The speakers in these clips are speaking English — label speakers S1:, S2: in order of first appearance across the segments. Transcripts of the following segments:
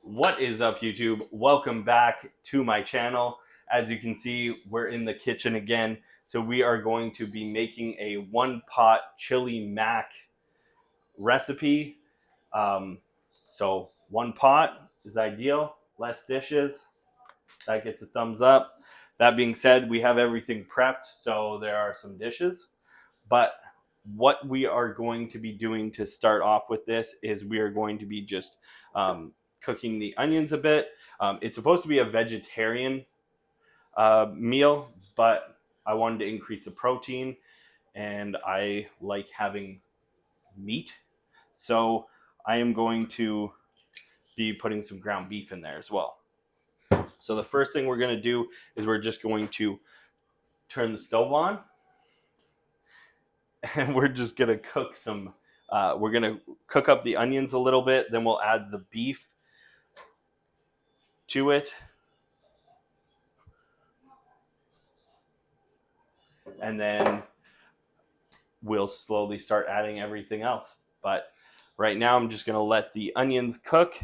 S1: What is up, YouTube? Welcome back to my channel. As you can see, we're in the kitchen again. So we are going to be making a one-pot chili mac recipe. So one pot is ideal, less dishes. That gets a thumbs up. That being said, we have everything prepped, so there are some dishes. But what we are going to be doing to start off with this is we are going to be just cooking the onions a bit. It's supposed to be a vegetarian meal, but I wanted to increase the protein and I like having meat. So I am going to be putting some ground beef in there as well. So the first thing we're going to do is we're just going to turn the stove on and we're just going to cook some we're going to cook up the onions a little bit, then we'll add the beef to it, and then we'll slowly start adding everything else. But right now I'm just going to let the onions cook,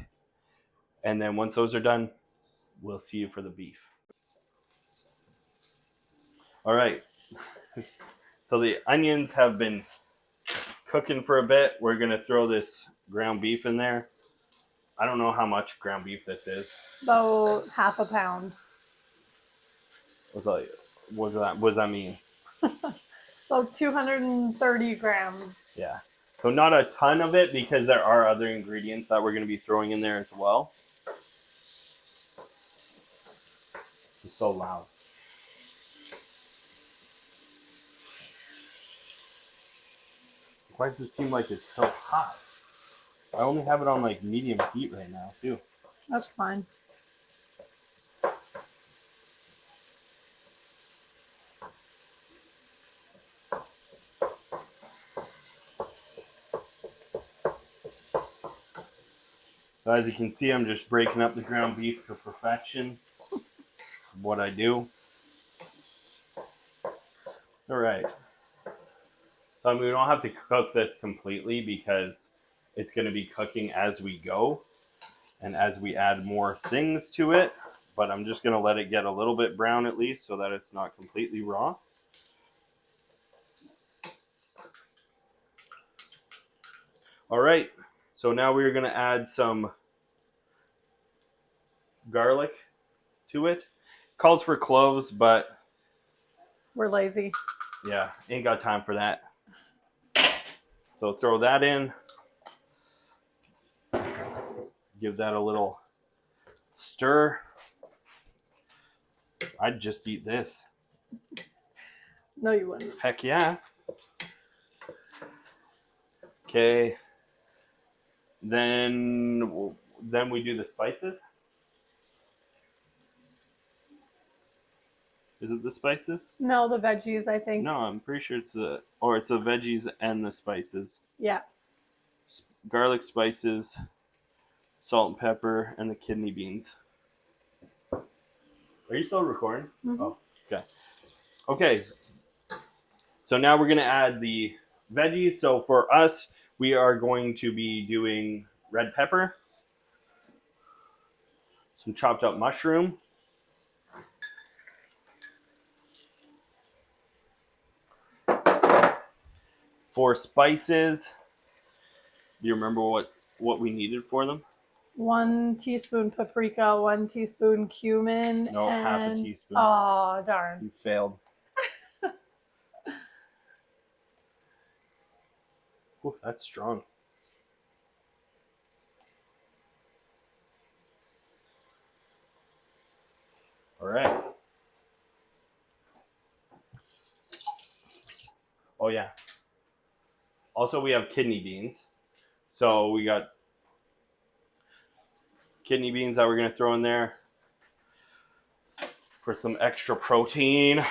S1: and then once those are done, we'll see you for the beef. All right, so the onions have been cooking for a bit. We're going to throw this ground beef in there. I don't know how much ground beef this is.
S2: About half a pound.
S1: What does that mean?
S2: So 230 grams.
S1: Yeah. So not a ton of it because there are other ingredients that we're going to be throwing in there as well. It's so loud. Why does it seem like it's so hot? I only have it on like medium heat right now too.
S2: That's fine.
S1: So as you can see, I'm just breaking up the ground beef to perfection. That's what I do. All right. So I mean, we don't have to cook this completely because it's going to be cooking as we go and as we add more things to it. But I'm just going to let it get a little bit brown at least so that it's not completely raw. All right. So now we're going to add some garlic to it. Calls for cloves, but
S2: We're lazy.
S1: yeah, ain't got time for that. So throw that in. Give that a little stir. I'd just eat this.
S2: No, you wouldn't.
S1: Heck yeah. Okay. Then we do the spices. Is it the spices?
S2: No, the veggies, I think.
S1: No, I'm pretty sure it's the veggies and the spices.
S2: Yeah.
S1: Garlic, spices, salt and pepper, and the kidney beans. Are you still recording?
S2: Mm-hmm.
S1: Oh, okay. Okay. So now we're gonna add the veggies. So for us, we are going to be doing red pepper, some chopped up mushroom, for spices. Do you remember what we needed for them?
S2: 1 teaspoon paprika, 1 teaspoon cumin,
S1: No,
S2: and
S1: half a teaspoon.
S2: Oh, darn.
S1: You failed. Ooh, that's strong. All right. Oh yeah. Also, we have kidney beans. So we got kidney beans that we're gonna throw in there for some extra protein.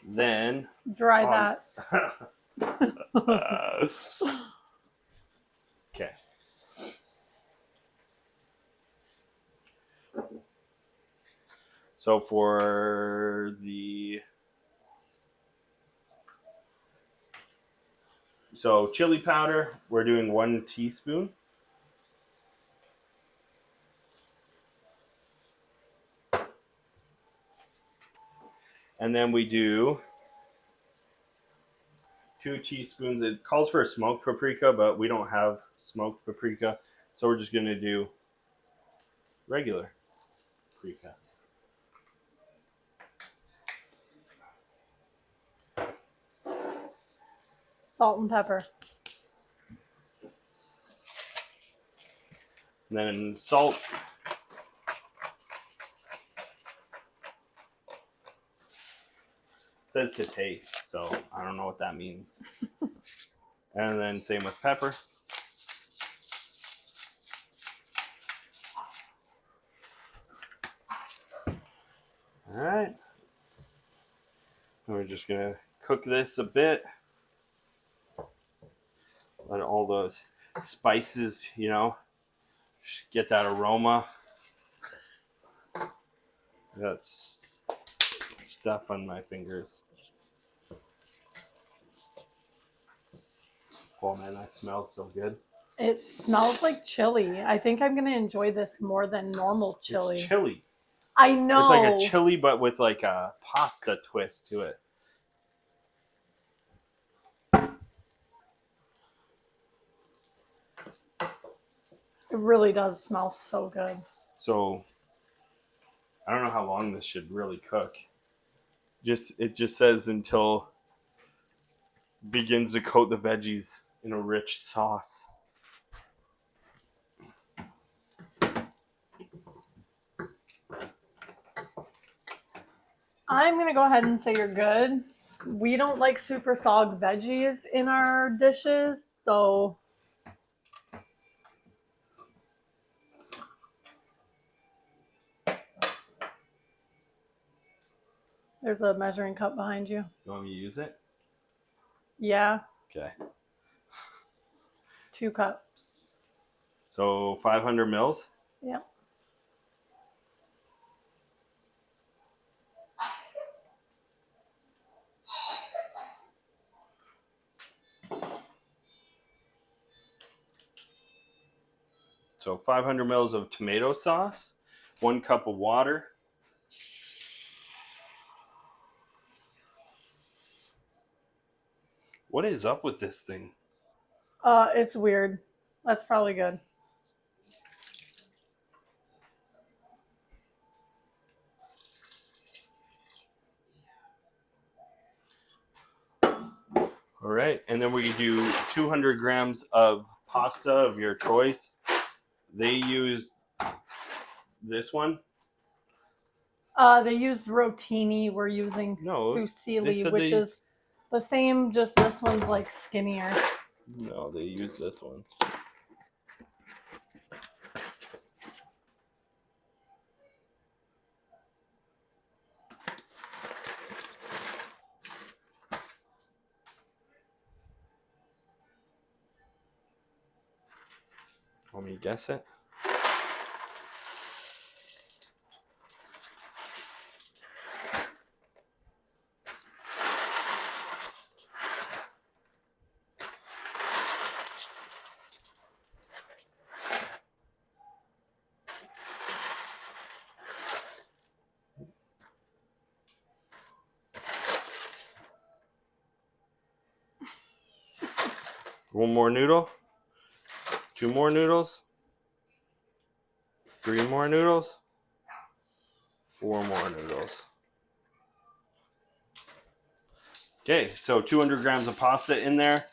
S1: Then
S2: Dry that.
S1: Okay. So for the So chili powder, we're doing 1 teaspoon. And then we do 2 teaspoons. It calls for a smoked paprika, but we don't have smoked paprika. So we're just going to do regular paprika.
S2: Salt and pepper.
S1: And then salt. It says to taste, so I don't know what that means. And then same with pepper. All right. And we're just going to cook this a bit. Let all those spices, get that aroma. That's stuff on my fingers. Oh man, that smells so good.
S2: It smells like chili. I think I'm gonna enjoy this more than normal chili.
S1: It's chili.
S2: I know.
S1: It's like a chili, but with like a pasta twist to it.
S2: It really does smell so good.
S1: So I don't know how long this should really cook. It just says until begins to coat the veggies in a rich sauce.
S2: I'm gonna go ahead and say you're good. We don't like super soggy veggies in our dishes, so there's a measuring cup behind you.
S1: You want me to use it?
S2: Yeah.
S1: Okay.
S2: 2 cups.
S1: So 500 mils.
S2: Yep.
S1: So 500 mils of tomato sauce, 1 cup of water. What is up with this thing?
S2: It's weird. That's probably good.
S1: All right, and then we do 200 grams of pasta of your choice. They use this one.
S2: They used rotini. We're using fusilli, which is the same, just this one's like skinnier.
S1: No, they use this one. Want me to guess it? One more noodle. 2 more noodles. 3 more noodles. 4 more noodles. Okay, so 200 grams of pasta in there.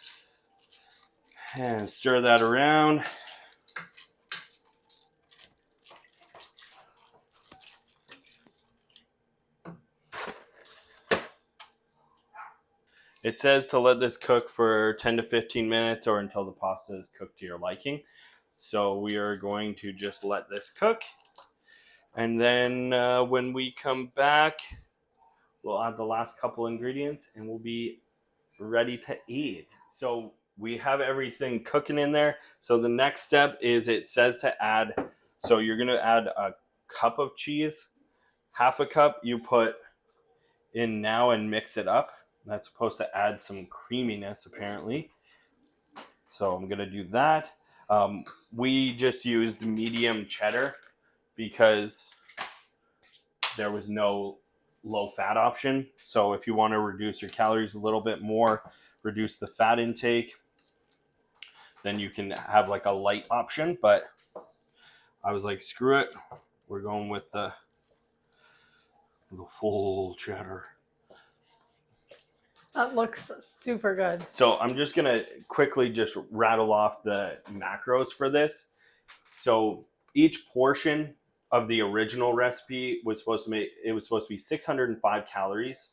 S1: And stir that around. It says to let this cook for 10 to 15 minutes or until the pasta is cooked to your liking. So we are going to just let this cook. And then when we come back, we'll add the last couple ingredients and we'll be ready to eat. So we have everything cooking in there. So the next step is it says to add, so you're going to add a cup of cheese. Half a cup you put in now and mix it up. That's supposed to add some creaminess apparently. So I'm going to do that. We just used medium cheddar because there was no low fat option. So if you want to reduce your calories a little bit more, reduce the fat intake, then you can have like a light option. But I was like, screw it. We're going with the full cheddar.
S2: That looks super good.
S1: So I'm just going to quickly just rattle off the macros for this. So each portion of the original recipe was supposed to be 605 calories,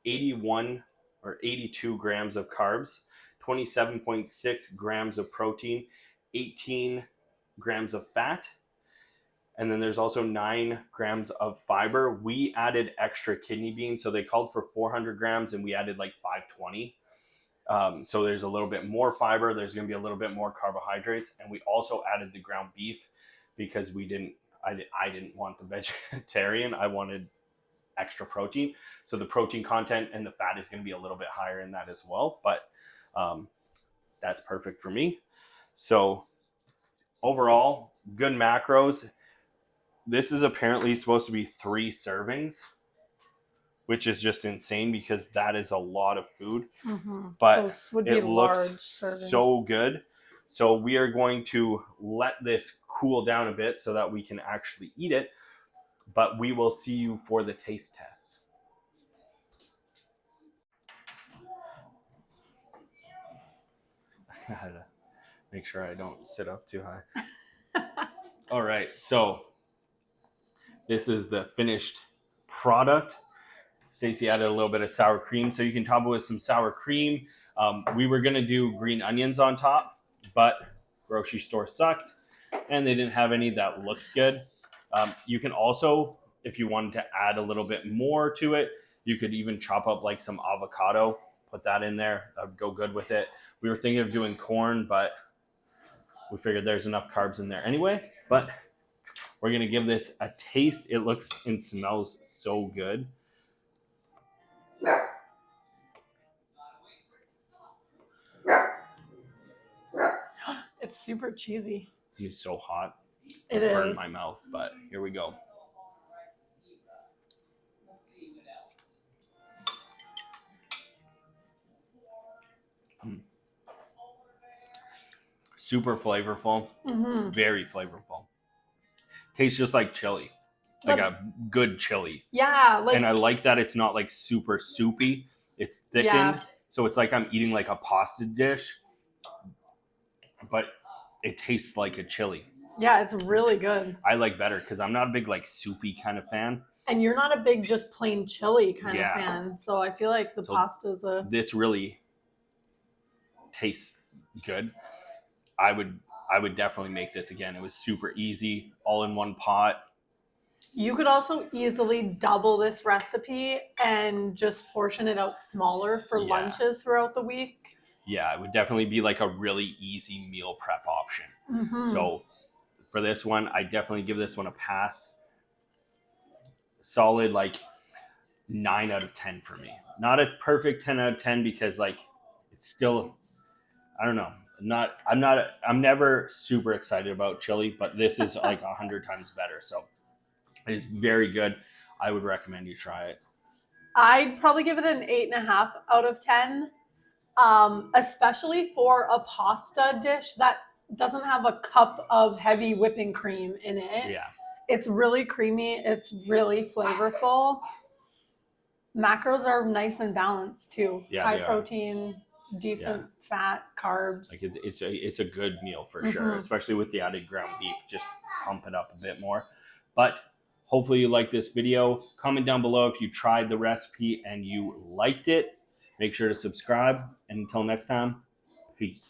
S1: 81 or 82 grams of carbs, 27.6 grams of protein, 18 grams of fat, and then there's also 9 grams of fiber. We added extra kidney beans, so they called for 400 grams and we added like 520. So there's a little bit more fiber, there's going to be a little bit more carbohydrates, and we also added the ground beef because I didn't want the vegetarian. I wanted extra protein, so the protein content and the fat is going to be a little bit higher in that as well, but that's perfect for me. So overall, good macros. This is apparently supposed to be 3 servings, which is just insane because that is a lot of food. But it looks so good. So we are going to let this cool down a bit so that we can actually eat it, but we will see you for the taste test. I had to make sure I don't sit up too high. All right, so this is the finished product. Stacy added a little bit of sour cream, so you can top it with some sour cream. We were gonna do green onions on top, but grocery store sucked, and they didn't have any that looked good. You can also, if you wanted to add a little bit more to it, you could even chop up like some avocado, put that in there. That would go good with it. We were thinking of doing corn, but we figured there's enough carbs in there anyway. But we're gonna give this a taste. It looks and smells so good.
S2: It's super cheesy.
S1: It's so hot.
S2: It
S1: burned my mouth, but here we go. Super flavorful. Very flavorful. Tastes just like chili. Like a good chili.
S2: Yeah.
S1: And I like that it's not like super soupy. It's thickened. Yeah. So it's like I'm eating like a pasta dish, but it tastes like a chili.
S2: Yeah, it's really good.
S1: I like better because I'm not a big like soupy kind of fan.
S2: And you're not a big just plain chili kind of fan. So I feel like the pasta's
S1: this really tastes good. I would definitely make this again. It was super easy, all in one pot.
S2: You could also easily double this recipe and just portion it out smaller for lunches throughout the week.
S1: Yeah, it would definitely be like a really easy meal prep option. So for this one, I definitely give this one a pass. Solid like 9 out of 10 for me. Not a perfect 10 out of 10 because like it's still, I don't know. I'm never super excited about chili, but this is like 100 times better. So it is very good. I would recommend you try it.
S2: I'd probably give it an 8.5 out of 10, especially for a pasta dish that doesn't have a cup of heavy whipping cream in it.
S1: Yeah.
S2: It's really creamy. It's really flavorful. Macros are nice and balanced too.
S1: Yeah,
S2: high protein, decent fat, carbs.
S1: Like it's a good meal for sure, especially with the added ground beef. Just pump it up a bit more. But hopefully you like this video. Comment down below if you tried the recipe and you liked it. Make sure to subscribe. And until next time, peace.